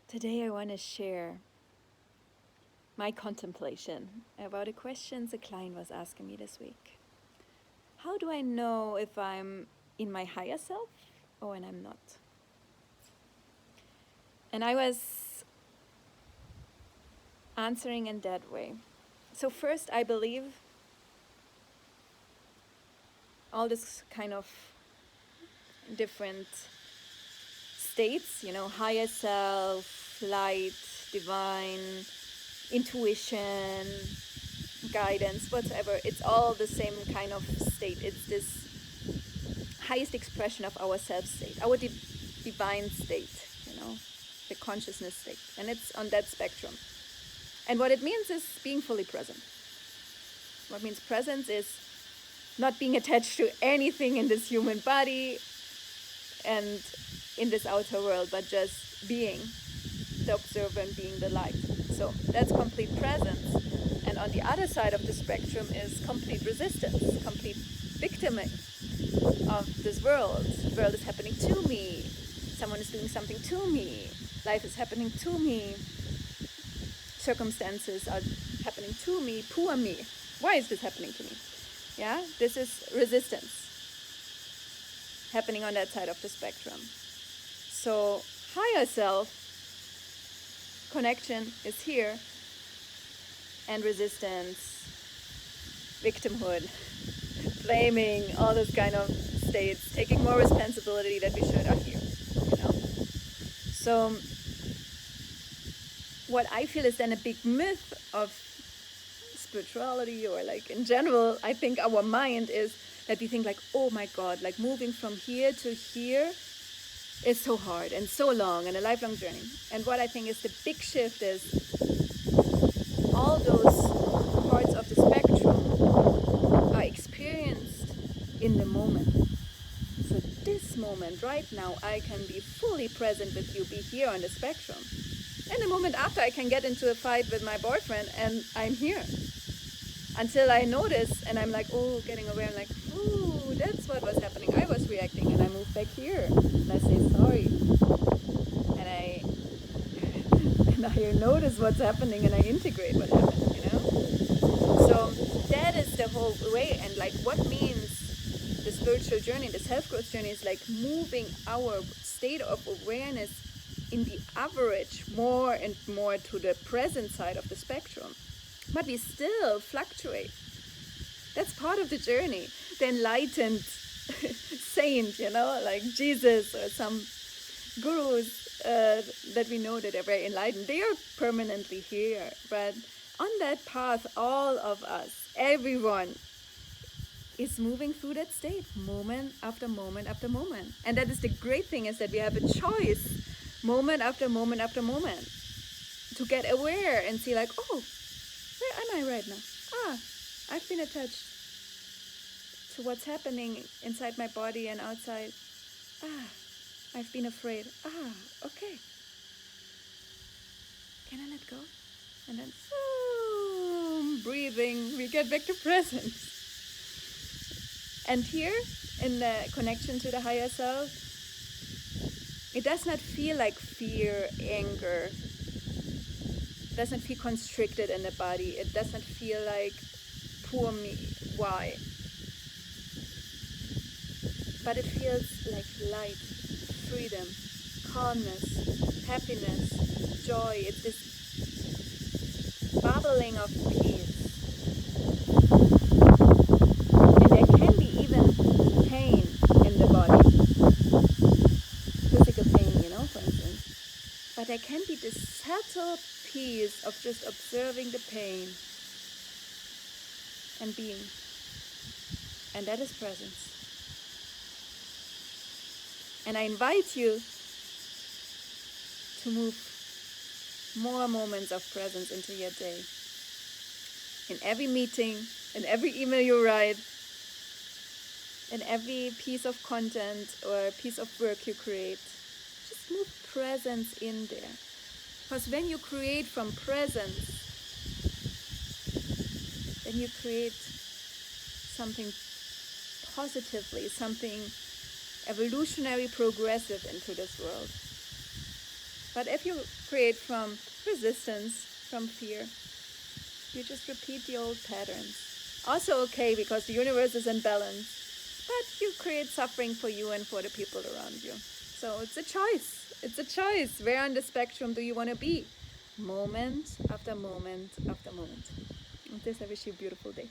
Today I want to share my contemplation about a question a client was asking me this week. How do I know if I'm in my higher self or when I'm not? And I was answering in that way. So first, I believe all this kind of different states, higher self, light, divine, intuition, guidance, whatever, it's all the same kind of state. It's this highest expression of our self state, our divine state, the consciousness state. And it's on that spectrum. And what it means is being fully present. What means presence is not being attached to anything in this human body and in this outer world, but just being the observer and being the light. So that's complete presence. And on the other side of the spectrum is complete resistance, complete victiming of this world. The world is happening to me. Someone is doing something to me. Life is happening to me. Circumstances are happening to me. Poor me. Why is this happening to me? Yeah, this is resistance happening on that side of the spectrum. So higher self connection is here, and resistance, victimhood, blaming, all those kind of states, taking more responsibility that we should are here. So what I feel is then a big myth of spirituality, or like in general, I think our mind is that we think like, oh my God, like moving from here to here is so hard and so long and a lifelong journey. And what I think is the big shift is all those parts of the spectrum are experienced in the moment. So this moment right now, I can be fully present with you, be here on the spectrum. And the moment after, I can get into a fight with my boyfriend and I'm here. Until I notice and I'm like, oh, getting aware, I'm like, oh, that's what was happening. I was reacting and I move back here. And I say sorry. And I notice what's happening and I integrate what happened, So that is the whole way. And like what means the spiritual journey, the self-growth journey is like moving our state of awareness in the average more and more to the present side of the spectrum. But we still fluctuate. That's part of the journey. The enlightened saint, like Jesus or some gurus that we know that are very enlightened, they are permanently here. But on that path, all of us, everyone, is moving through that state, moment after moment after moment. And that is the great thing, is that we have a choice, moment after moment after moment, to get aware and see like, oh, where am I right now? I've been attached to what's happening inside my body and outside. I've been afraid. Okay. Can I let go? And then, boom, breathing, we get back to presence. And here, in the connection to the higher self, it does not feel like fear, anger. It doesn't feel constricted in the body. It doesn't feel like, poor me, why? But it feels like light, freedom, calmness, happiness, joy. It's this bubbling of peace. And there can be even pain in the body. Physical pain, for instance. But there can be this subtle peace of just observing the pain and being. And that is presence. And I invite you to move more moments of presence into your day. In every meeting, in every email you write, in every piece of content or piece of work you create, just move presence in there. Because when you create from presence, then you create something positively, something evolutionary progressive into this world. But if you create from resistance, from fear, you just repeat the old patterns. Also okay, because the universe is in balance, but you create suffering for you and for the people around you. So it's a choice. It's a choice. Where on the spectrum do you want to be? Moment after moment after moment. With this, I wish you a beautiful day.